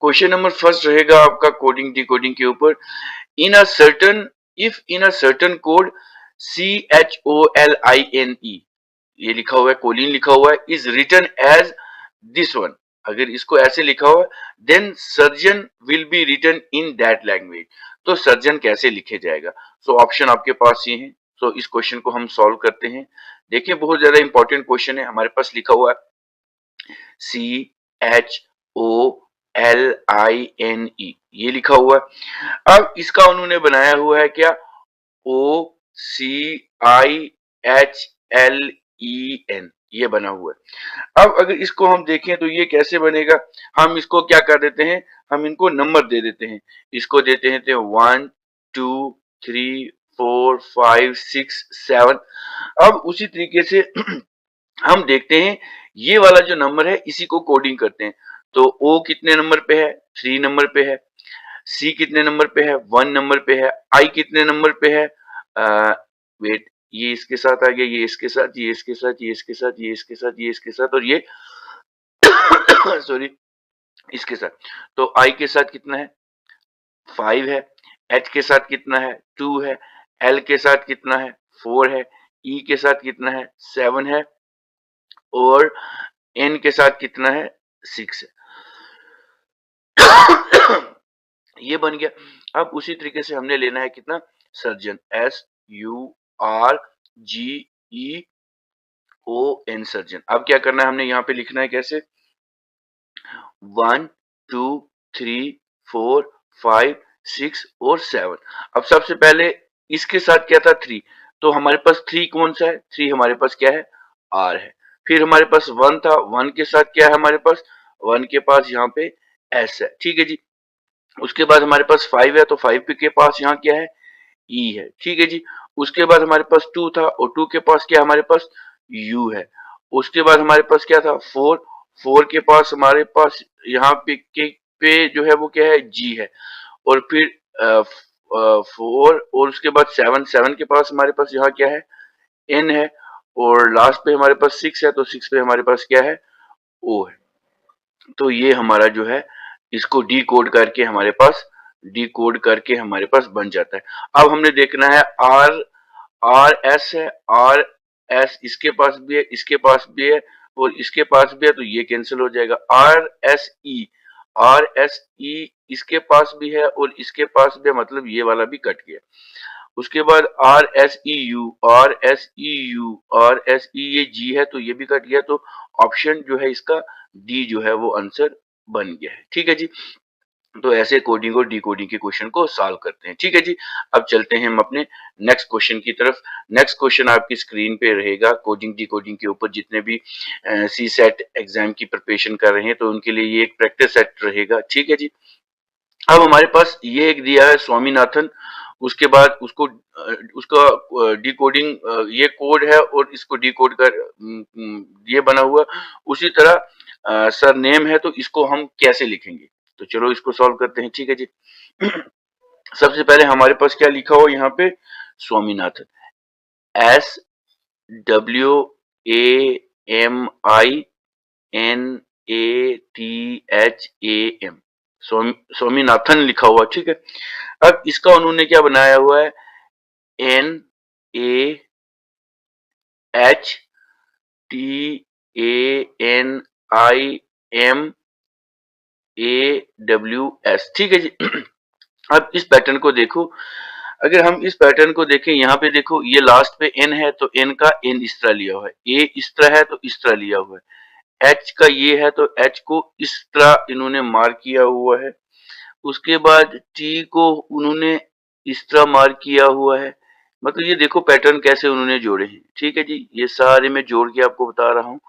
Question number first रहेगा आपका coding decoding के ऊपर। In a certain if in a certain code CHOLINE, ये लिखा हुआ है, कोलिन लिखा हुआ है, is written as this one, अगर इसको ऐसे लिखा हुआ है, then surgeon will be written in that language, तो सर्जन कैसे लिखे जाएगा। सो ऑप्शन आपके पास ये है। सो इस क्वेश्चन को हम सॉल्व करते हैं। देखिए बहुत ज्यादा इंपॉर्टेंट क्वेश्चन है। हमारे पास लिखा हुआ है CHOLINE, ये लिखा हुआ है। अब इसका उन्होंने बनाया हुआ है क्या, OCIHLEN, ये बना हुआ है। अब अगर इसको हम देखें तो ये कैसे बनेगा, हम इसको क्या कर देते हैं, हम इनको नंबर दे देते हैं। इसको देते हैं 1 2 3 4 5 6 7। अब उसी तरीके से हम देखते हैं ये वाला जो नंबर है इसी को कोडिंग करते हैं। तो O कितने नंबर पे है, 3 नंबर पे है। C कितने नंबर पे है, 1 नंबर पे है। I कितने नंबर पे है, वेट, ये इसके साथ आ गया, ये इसके साथ, ये इसके साथ, ये इसके साथ, ये इसके साथ, ये इसके साथ, और ये सॉरी इसके साथ। तो I के साथ कितना है, 5 है। H के साथ कितना है, 2 है। L के साथ कितना है, 4 है। E के साथ कितना है, 7 है। और N के साथ कितना है, 6 है। ये बन गया। अब उसी तरीके से हमने लेना है कितना, सर्जन, SURGEON, सर्जन। अब क्या करना है, हमने यहाँ पे लिखना है कैसे, 1 2 3 4 5 6 और 7। अब सबसे पहले इसके साथ क्या था, 3, तो हमारे पास 3 कौन सा है, 3 हमारे पास क्या है, R है। फिर हमारे पास 1 था, 1 के साथ क्या है हमारे पास, 1 के पास यहाँ पे S है, ठीक है जी। उसके बाद हमारे पास 5 है, तो 5 के पास यहाँ क्या है, E है, ठीक है जी। उसके बाद हमारे पास 2 था, और 2 के पास क्या, हमारे पास U है। उसके बाद हमारे पास क्या था, 4, 4 के पास हमारे पास यहाँ पे जो है वो क्या है, G है। और फिर 4, और उसके बाद 7, 7 के पास हमारे पास यहाँ क्या है, N है। और लास्ट पे हमारे पास 6 है, तो 6 पे हमारे पास क्या है, O है। तो ये हमारा जो है, इसको डी कोड करके हमारे पास बन जाता है। अब हमने देखना है आर एस है, आर एस इसके पास भी है, इसके पास भी है, और इसके पास भी है, तो ये कैंसिल हो जाएगा। आर एस ई इसके पास भी है और इसके पास भी है, मतलब ये वाला भी कट गया। उसके बाद आर एस ई ये जी है, तो ये भी कट गया। तो ऑप्शन जो है इसका डी जो है वो आंसर बन गया है, ठीक है जी। तो ऐसे कोडिंग और डिकोडिंग के क्वेश्चन को सॉल्व करते हैं, ठीक है जी। अब चलते हैं हम अपने नेक्स्ट क्वेश्चन की तरफ। नेक्स्ट क्वेश्चन आपकी स्क्रीन पे रहेगा कोडिंग डिकोडिंग के ऊपर। जितने भी सी सेट एग्जाम की प्रिपरेशन कर रहे हैं तो उनके लिए ये एक प्रैक्टिस सेट रहेगा, ठीक है जी। अब हमारे पास ये एक दिया है स्वामीनाथन, उसके बाद उसका डिकोडिंग, ये कोड है और इसको डिकोड कर ये बना हुआ। उसी तरह सर नेम है, तो इसको हम कैसे लिखेंगे, तो चलो इसको सॉल्व करते हैं, ठीक है जी। सबसे पहले हमारे पास क्या लिखा हुआ यहाँ पे, स्वामीनाथन, SWAMINATHAM, स्वामीनाथन लिखा हुआ, ठीक है। अब इसका उन्होंने क्या बनाया हुआ है, NAHTANIMAWS, ठीक है जी। अब इस पैटर्न को देखो, अगर हम इस पैटर्न को देखें, यहाँ पे देखो ये लास्ट पे n है, तो n का n इस तरह लिया हुआ है, a इस तरह है तो इस तरह लिया हुआ है, h का ये है तो h को इस तरह इन्होंने मार्क किया हुआ है। उसके बाद t को उन्होंने इस तरह मार्क किया हुआ है। मतलब ये देखो पैटर्न कैसे उन्होंने जोड़े हैं, ठीक है जी। ये सारे मैं जोड़ के आपको बता रहा हूँ।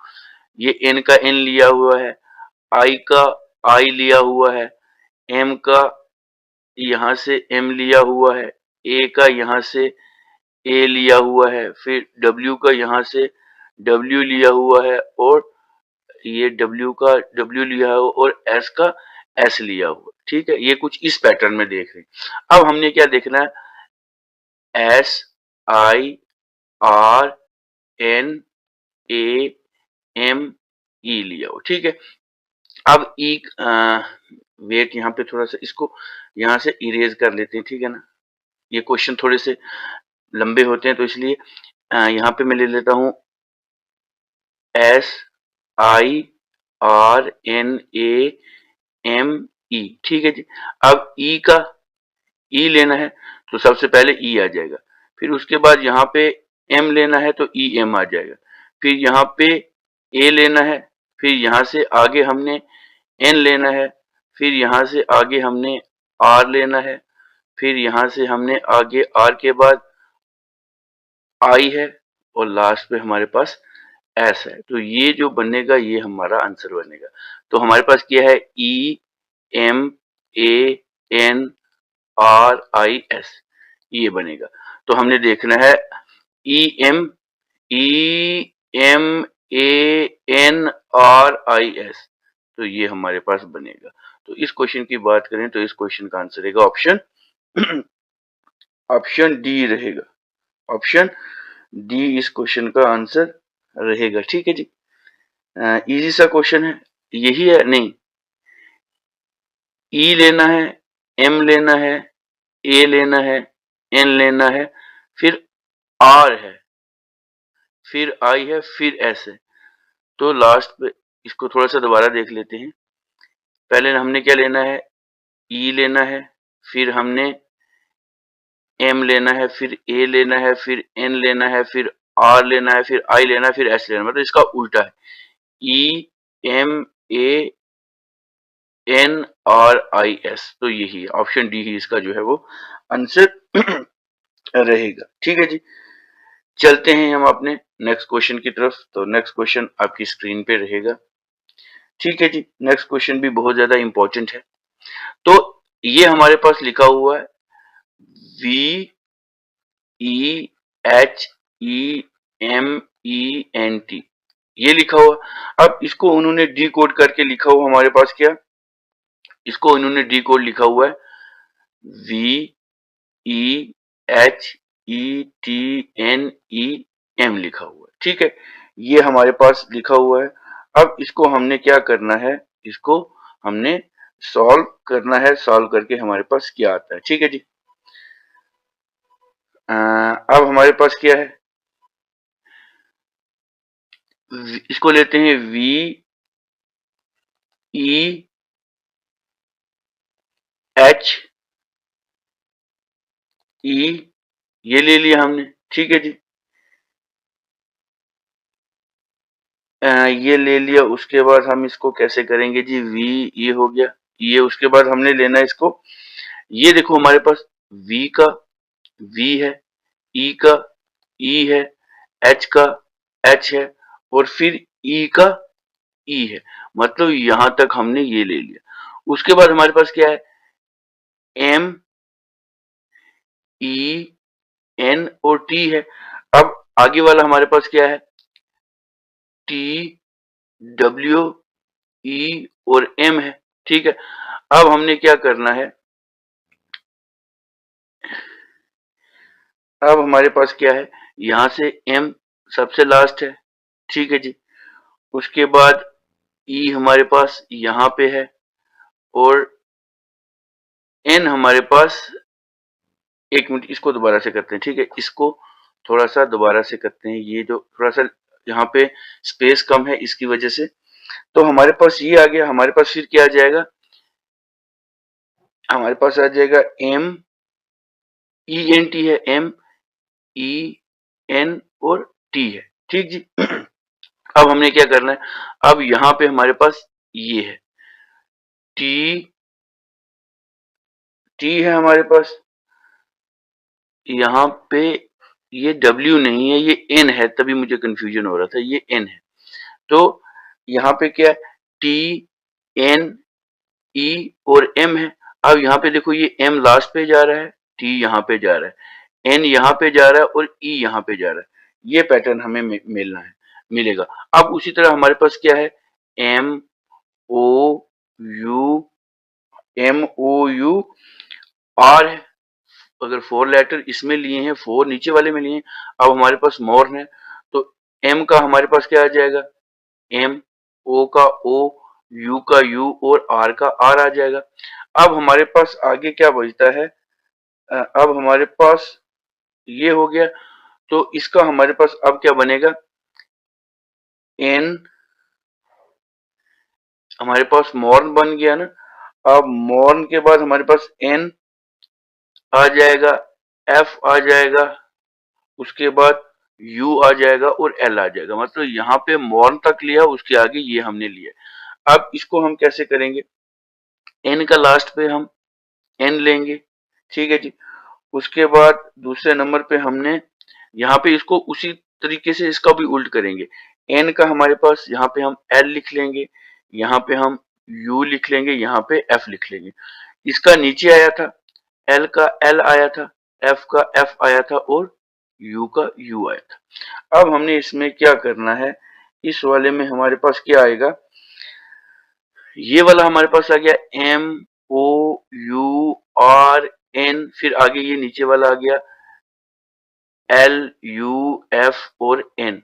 ये n का n लिया हुआ है, I का I लिया हुआ है, m का यहाँ से m लिया हुआ है, a का यहाँ से a लिया हुआ है, फिर w का यहाँ से w लिया हुआ है, और ये w का w लिया हुआ, और s का s लिया हुआ, ठीक है। ये कुछ इस पैटर्न में देख रहे हैं। अब हमने क्या देखना है, SIRNAME लिया हो, ठीक है। अब वेट यहाँ पे थोड़ा सा इसको यहाँ से इरेज कर लेते हैं, ठीक है ना। ये क्वेश्चन थोड़े से लंबे होते हैं तो इसलिए यहाँ पे मैं ले लेता हूँ SIRNAME, ठीक है जी। अब ई लेना है तो सबसे पहले ई आ जाएगा, फिर उसके बाद यहाँ पे एम लेना है तो ई एम आ जाएगा, फिर यहाँ पे ए लेना है, फिर यहाँ से आगे हमने एन लेना है, फिर यहाँ से आगे हमने आर लेना है, फिर यहाँ से हमने आगे आर के बाद आई है और लास्ट पे हमारे पास एस है। तो ये जो बनेगा ये हमारा आंसर बनेगा। तो हमारे पास क्या है, E M A N R I S, ये बनेगा। तो हमने देखना है E M A N R I S, तो ये हमारे पास बनेगा। तो इस क्वेश्चन की बात करें तो इस क्वेश्चन का आंसर रहेगा ऑप्शन डी रहेगा। ऑप्शन डी इस क्वेश्चन का आंसर रहेगा, ठीक है जी। इजी सा क्वेश्चन है, यही है नहीं, ई लेना है, एम लेना है, ए लेना है, एन लेना है, फिर आर है, फिर आई है, फिर एस है। तो लास्ट पे इसको थोड़ा सा दोबारा देख लेते हैं। पहले हमने क्या लेना है, ई लेना है, फिर हमने एम लेना है, फिर ए लेना है, फिर एन लेना है, फिर आर लेना है, फिर आई लेना है, फिर एस लेना है। मतलब इसका उल्टा है, E M A N R I S. तो यही है, ऑप्शन डी ही इसका जो है वो आंसर रहेगा, ठीक है जी। चलते हैं हम अपने नेक्स्ट क्वेश्चन की तरफ। तो नेक्स्ट क्वेश्चन आपकी स्क्रीन पे रहेगा, ठीक है जी। नेक्स्ट क्वेश्चन भी बहुत ज्यादा इंपॉर्टेंट है। तो ये हमारे पास लिखा हुआ है VEHEMENT, ये लिखा हुआ। अब इसको उन्होंने डी कोड करके लिखा हुआ हमारे पास क्या, इसको इन्होंने डी कोड लिखा हुआ है VEHETNEM लिखा हुआ है, ठीक है। ये हमारे पास लिखा हुआ है। अब इसको हमने क्या करना है, इसको हमने सॉल्व करना है। सॉल्व करके हमारे पास क्या आता है, ठीक है जी। अब हमारे पास क्या है, इसको लेते हैं VEHE, ये ले लिया हमने, ठीक है जी। ये ले लिया, उसके बाद हम इसको कैसे करेंगे जी, ये हो गया ये। उसके बाद हमने लेना है इसको, ये देखो हमारे पास V का V है, E का E है, H का H है, और फिर E का E है। मतलब यहां तक हमने ये ले लिया। उसके बाद हमारे पास क्या है, M E N और T है। अब आगे वाला हमारे पास क्या है, T W E और M है, ठीक है। अब हमने क्या करना है, अब हमारे पास क्या है, यहां से M सबसे लास्ट है, ठीक है जी। उसके बाद E हमारे पास यहां पे है, और N हमारे पास, एक मिनट इसको दोबारा से करते हैं, ठीक है। इसको थोड़ा सा दोबारा से करते हैं, ये जो थोड़ा सा यहाँ पे स्पेस कम है इसकी वजह से। तो हमारे पास ये आ गया। हमारे पास फिर क्या आ जाएगा, हमारे पास आ जाएगा MENT है, MEN और T है, ठीक जी। अब हमने क्या करना है, अब यहाँ पे हमारे पास ये है T है हमारे पास, यहाँ पे ये W नहीं है, ये N है, तभी मुझे कंफ्यूजन हो रहा था, ये N है। तो यहाँ पे क्या है, T N E और M है। अब यहाँ पे देखो ये M लास्ट पे जा रहा है, T यहाँ पे जा रहा है, N यहाँ पे जा रहा है और E यहाँ पे जा रहा है। ये पैटर्न हमें मिलेगा। अब उसी तरह हमारे पास क्या है, MOU R है। अगर 4 लेटर इसमें लिए हैं, 4 नीचे वाले में लिए हैं। अब हमारे पास मोर है, तो M का हमारे पास क्या आ जाएगा, M, O का O, यू का यू और आर का आर आ जाएगा। अब हमारे पास आगे क्या बचता है, अब हमारे पास ये हो गया, तो इसका हमारे पास अब क्या बनेगा, एन, हमारे पास मॉर्न बन गया ना। अब मॉर्न के बाद हमारे पास एन आ जाएगा, एफ आ जाएगा, उसके बाद यू आ जाएगा और एल आ जाएगा। मतलब यहाँ पे मॉर्न तक लिया, उसके आगे ये हमने लिया। अब इसको हम कैसे करेंगे, एन का लास्ट पे हम एन लेंगे, ठीक है जी। उसके बाद दूसरे नंबर पे हमने यहाँ पे इसको उसी तरीके से इसका भी उल्ट करेंगे। एन का हमारे पास यहाँ पे हम एल लिख लेंगे, यहाँ पे हम यू लिख लेंगे, यहाँ पे एफ लिख लेंगे। इसका नीचे आया था, एल का एल आया था, एफ का एफ आया था और यू का यू आया था। अब हमने इसमें क्या करना है, इस वाले में हमारे पास क्या आएगा, ये वाला हमारे पास आ गया M O U R N, फिर आगे ये नीचे वाला आ गया एल यू एफ और एन।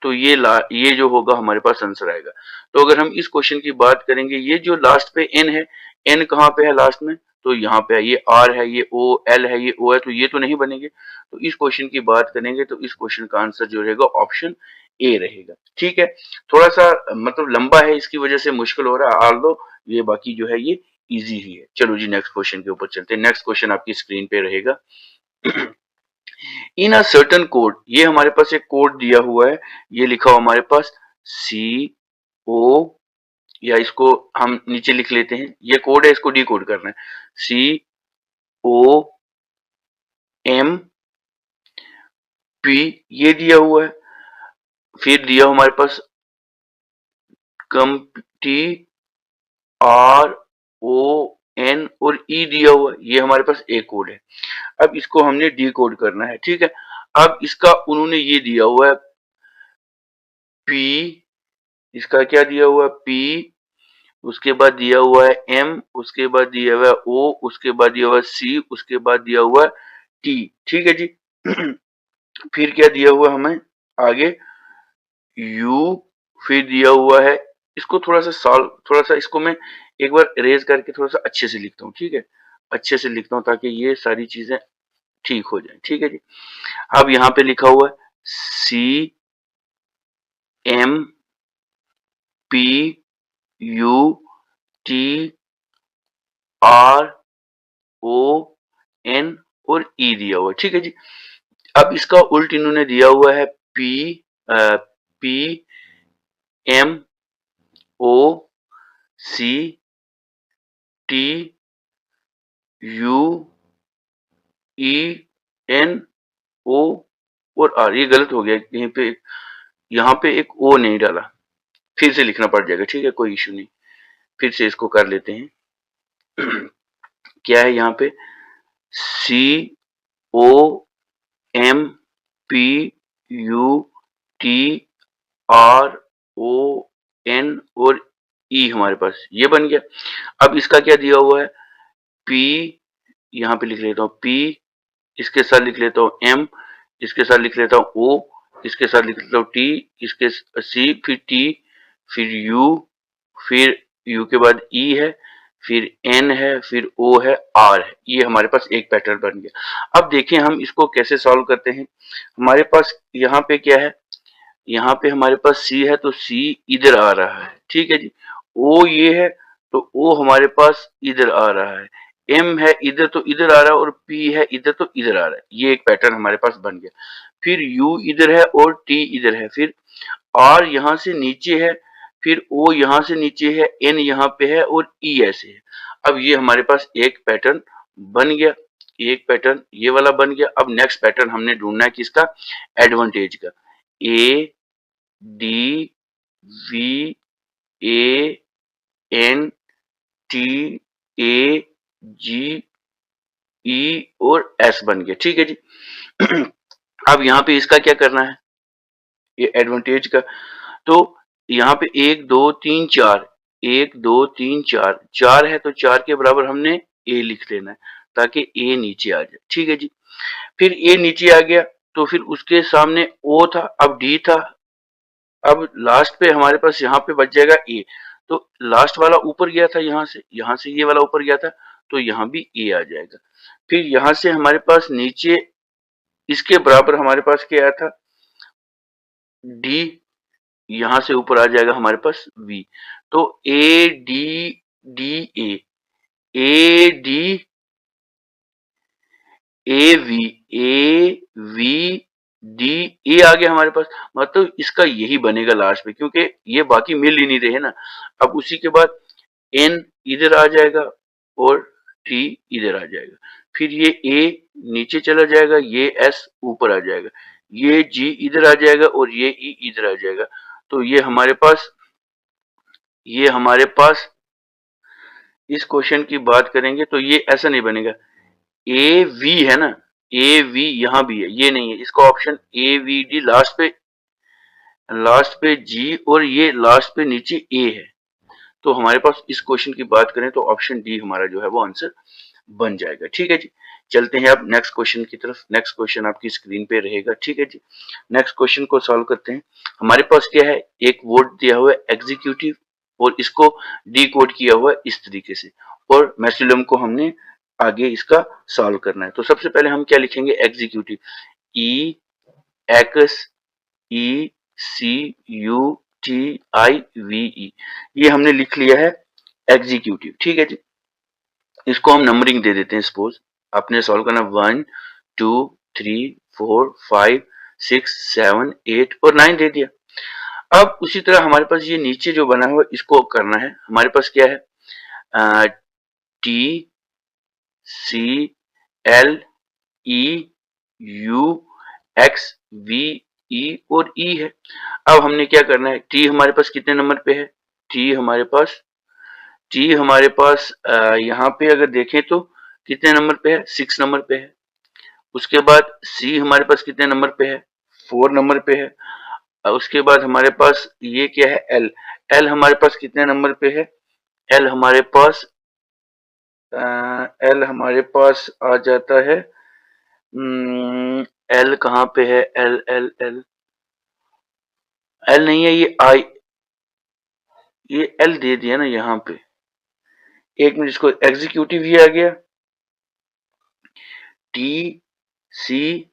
तो ये जो होगा हमारे पास आंसर आएगा। तो अगर हम इस क्वेश्चन की बात करेंगे, ये जो लास्ट पे एन है, एन कहाँ पे है लास्ट में, तो यहाँ पे है, ये आर है, ये ओ एल है, ये ओ है, तो ये तो नहीं बनेंगे। तो इस क्वेश्चन की बात करेंगे तो इस क्वेश्चन का आंसर जो रहेगा ऑप्शन ए रहेगा। ठीक है, थोड़ा सा मतलब लंबा है, इसकी वजह से मुश्किल हो रहा है, आल दो ये बाकी जो है ये इजी ही है। चलो जी नेक्स्ट क्वेश्चन के ऊपर चलते हैं। नेक्स्ट क्वेश्चन आपकी स्क्रीन पे रहेगा। इन अ सर्टन कोड, ये हमारे पास एक कोड दिया हुआ है, ये लिखा हुआ हमारे पास सी ओ, या इसको हम नीचे लिख लेते हैं, ये कोड है, इसको डी कोड करना है, सी ओ एम पी, ये दिया हुआ है। फिर दिया हमारे पास कम टी आर ओ एन और ई दिया हुआ है, ये हमारे पास ए कोड है। अब इसको हमने डी कोड करना है, ठीक है। अब इसका उन्होंने ये दिया हुआ है पी, इसका क्या दिया हुआ है पी, उसके बाद दिया हुआ है एम, उसके बाद दिया हुआ है ओ, उसके बाद दिया हुआ है सी, उसके बाद दिया हुआ है टी, ठीक है जी। फिर क्या दिया हुआ है हमें आगे, यू, फिर दिया हुआ है, इसको थोड़ा सा सॉल्व, थोड़ा सा इसको मैं एक बार इरेज करके थोड़ा सा अच्छे से लिखता हूँ, ठीक है, अच्छे से लिखता हूँ ताकि ये सारी चीजें ठीक हो जाए, ठीक है जी। अब यहाँ पे लिखा हुआ है C M P U T R O N और ई दिया हुआ है, ठीक है जी। अब इसका उल्ट इन्होंने दिया हुआ है P M O C T U E N O और आर। ये गलत हो गया, यहीं पे यहाँ पे एक ओ नहीं डाला, फिर से लिखना पड़ जाएगा, ठीक है, कोई इशू नहीं, फिर से इसको कर लेते हैं। क्या है यहाँ पे, C O M P U T R O N और ई हमारे पास ये बन गया। अब इसका क्या दिया हुआ है, पी, यहाँ पे लिख लेता हूँ पी, इसके साथ लिख लेता हूँ एम, इसके साथ लिख लेता हूँ ओ, इसके साथ लिख लेता हूँ टी, इसके सी, फिर टी, फिर यू, फिर यू के बाद ई है, फिर एन है, फिर ओ है, आर है। ये हमारे पास एक पैटर्न बन गया। अब देखिए हम इसको कैसे सॉल्व करते हैं। हमारे पास यहाँ पे क्या है, यहाँ पे हमारे पास सी है तो सी इधर आ रहा है, ठीक है जी। ओ ये है तो ओ हमारे पास इधर आ रहा है, एम है इधर तो इधर आ रहा है और पी है इधर तो इधर आ रहा है। ये एक पैटर्न हमारे पास बन गया। फिर यू इधर है और टी इधर है, फिर आर यहाँ से नीचे है, फिर ओ यहाँ से नीचे है, एन यहाँ पे है और ई ऐसे है। अब ये हमारे पास एक पैटर्न बन गया, एक पैटर्न ये वाला बन गया। अब नेक्स्ट पैटर्न हमने ढूंढना है किसका, एडवांटेज का, A D V A N T A G E और एस बन गया, ठीक है जी। अब यहाँ पे इसका क्या करना है, ये एडवांटेज का, तो यहाँ पे एक दो तीन चार, एक दो तीन चार, चार है तो चार के बराबर हमने ए लिख लेना है ताकि ए नीचे आ जाए, ठीक है जी। फिर ए नीचे आ गया तो फिर उसके सामने ओ था, अब डी था, अब लास्ट पे हमारे पास यहाँ पे बच जाएगा ए। तो लास्ट वाला ऊपर गया था यहाँ से ये वाला ऊपर गया था, तो यहाँ भी ए आ जाएगा। फिर यहाँ से हमारे पास नीचे इसके बराबर हमारे पास क्या आया था, डी, यहाँ से ऊपर आ जाएगा हमारे पास वी। तो A D D A D A V D A आ गया हमारे पास। मतलब इसका यही बनेगा लास्ट में, क्योंकि ये बाकी मिल ही नहीं रहे ना। अब उसी के बाद एन इधर आ जाएगा और टी इधर आ जाएगा। फिर ये ए नीचे चला जाएगा, ये एस ऊपर आ जाएगा, ये जी इधर आ जाएगा और ये ई इधर आ जाएगा। तो ये हमारे पास इस क्वेश्चन की बात करेंगे तो ये ऐसा नहीं बनेगा। ए वी है ना, ए वी यहाँ भी है, ये नहीं है। इसका option A V D last पे जी और ये लास्ट पे नीचे ए है। तो हमारे पास इस क्वेश्चन की बात करें तो ऑप्शन डी हमारा जो है वो आंसर बन जाएगा। ठीक है जी, चलते हैं अब नेक्स्ट क्वेश्चन की तरफ। नेक्स्ट क्वेश्चन आपकी स्क्रीन पे रहेगा। ठीक है जी, नेक्स्ट क्वेश्चन को सॉल्व करते हैं। हमारे पास क्या है, एक वर्ड दिया हुआ है एग्जीक्यूटिव और इसको डिकोड किया हुआ है इस तरीके से, और मैक्सिलम को हमने आगे इसका सॉल्व करना है। तो सबसे पहले हम क्या लिखेंगे, executive, E X E C U T I V E, ये हमने लिख लिया है एग्जीक्यूटिव। ठीक है जी, इसको हम नंबरिंग दे देते हैं। सपोज आपने सॉल्व करना 1 2 3 4 5 6 7 8 और 9 दे दिया। अब उसी तरह हमारे पास ये नीचे जो बना हुआ इसको करना है। हमारे पास क्या है, T C L E U X V E और ई है। अब हमने क्या करना है, टी हमारे पास कितने नंबर पे है, टी हमारे पास यहाँ पे अगर देखें तो कितने नंबर पे है, 6 नंबर पे है। उसके बाद सी हमारे पास कितने नंबर पे है, 4 नंबर पे है। उसके बाद हमारे पास ये क्या है, एल, एल हमारे पास कितने नंबर पे है, एल हमारे पास आ जाता है, एल कहाँ पे है, एल एल एल एल नहीं है, ये आई, ये एल दे दिया ना यहाँ पे। एक मिनट, इसको एग्जीक्यूटिव ही आ गया, टी सी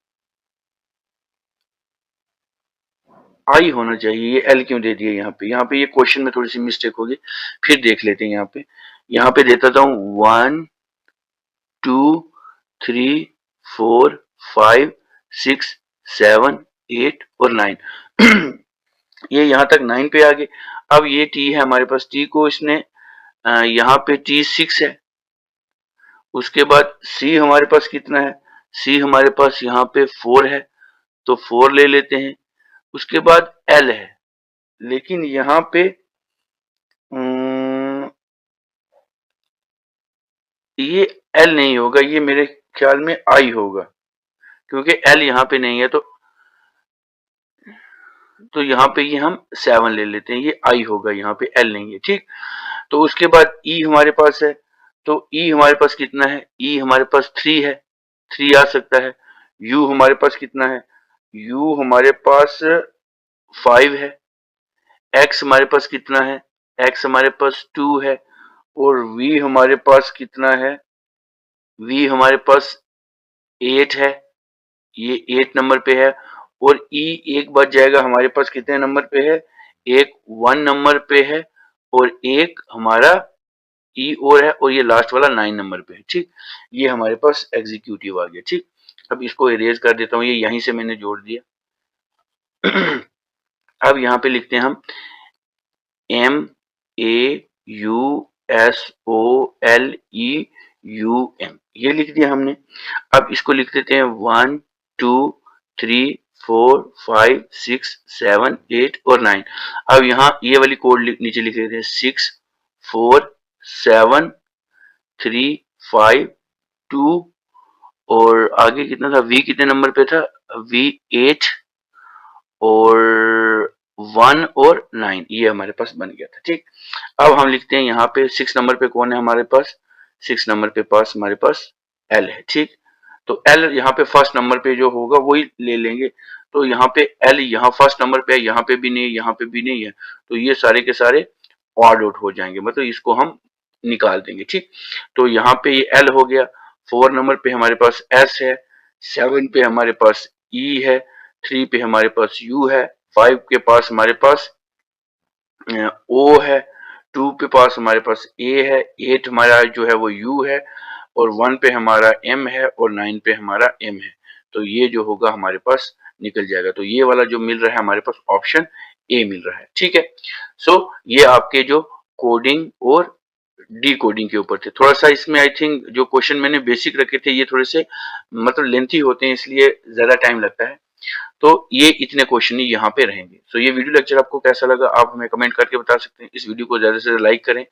आई होना चाहिए, ये एल क्यों दे दिया यहाँ पे ये क्वेश्चन में थोड़ी सी मिस्टेक होगी, फिर देख लेते हैं। यहाँ पे देता हूँ 1 2 3 4 5 6 7 8 और 9 ये यहाँ तक 9 पे आ गए। अब ये टी है हमारे पास, टी को इसने यहाँ पे टी 6 है। उसके बाद सी हमारे पास कितना है, सी हमारे पास यहाँ पे 4 है, तो 4 ले लेते हैं। उसके बाद एल है, लेकिन यहाँ पे ये एल नहीं होगा, ये मेरे ख्याल में आई होगा, क्योंकि एल यहाँ पे नहीं है। तो यहाँ पे ये हम 7 ले लेते हैं, ये आई होगा, यहाँ पे एल नहीं है। ठीक, तो उसके बाद ई हमारे पास है, तो ई हमारे पास कितना है, ई हमारे पास 3 है, 3 आ सकता है। यू हमारे पास कितना है, यू हमारे पास 5 है। एक्स हमारे पास कितना है, एक्स हमारे पास 2 है। और वी हमारे पास कितना है, वी हमारे पास 8 है, ये 8 नंबर पे है। और ई एक बच जाएगा, हमारे पास कितने नंबर पे है, एक 1 नंबर पे है और एक हमारा ई और है, और ये लास्ट वाला 9 नंबर पे है। ठीक, ये हमारे पास एग्जीक्यूटिव आ गया। ठीक, अब इसको इरेज कर देता हूँ, ये यहीं से मैंने जोड़ दिया। अब यहाँ पे लिखते हैं हम M A U S O L E U M, ये लिख दिया हमने। अब इसको लिख देते हैं 1 2 3 4 5 6 7 8 और 9। अब यहाँ ये वाली कोड नीचे लिख देते हैं 6 4 7 3 5 2 और आगे कितना था, वी कितने नंबर पे था, वी 8 और 1 और 9, ये हमारे पास बन गया था। ठीक, अब हम लिखते हैं यहाँ पे 6 नंबर पे कौन है हमारे पास, 6 नंबर पे पास हमारे पास एल है। ठीक, तो एल यहाँ पे फर्स्ट नंबर पे जो होगा वही ले लेंगे। तो यहाँ पे एल यहाँ फर्स्ट नंबर पे है, यहाँ पे भी नहीं, यहाँ पे भी नहीं है, तो ये सारे के सारे ऑड आउट हो जाएंगे, मतलब इसको हम निकाल देंगे। ठीक, तो यहाँ पे ये एल हो गया, 4 नंबर पे हमारे पास एस है, 7 पे हमारे पास ई है, 3 पे हमारे पास यू है, 5 के पास हमारे पास ओ है, 2 के पास हमारे पास ए है, 8 हमारा जो है वो यू है, और 1 पे हमारा एम है, और 9 पे हमारा एम है। तो ये जो होगा हमारे पास निकल जाएगा। तो ये वाला जो मिल रहा है हमारे पास ऑप्शन ए मिल रहा है। ठीक है, सो ये आपके जो कोडिंग और डी कोडिंग के ऊपर थे। थोड़ा सा इसमें आई थिंक जो क्वेश्चन मैंने बेसिक रखे थे ये थोड़े से मतलब लेंथी होते हैं, इसलिए ज्यादा टाइम लगता है। तो ये इतने क्वेश्चन ही यहाँ पे रहेंगे। सो ये वीडियो लेक्चर आपको कैसा लगा आप हमें कमेंट करके बता सकते हैं। इस वीडियो को ज्यादा से ज्यादा लाइक करें,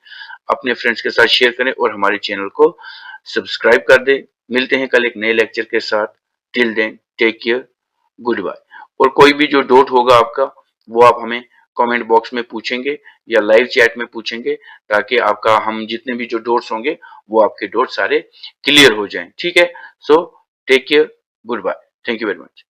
अपने फ्रेंड्स के साथ शेयर करें, और हमारे चैनल को सब्सक्राइब कर दें। मिलते हैं कल एक नए लेक्चर के साथ। Till then take care, goodbye. और कोई भी जो डाउट होगा आपका वो आप हमें कमेंट बॉक्स में पूछेंगे या लाइव चैट में पूछेंगे, ताकि आपका हम जितने भी जो डाउट्स होंगे वो आपके डाउट सारे क्लियर हो जाएं। ठीक है, so take care, goodbye, thank you very much.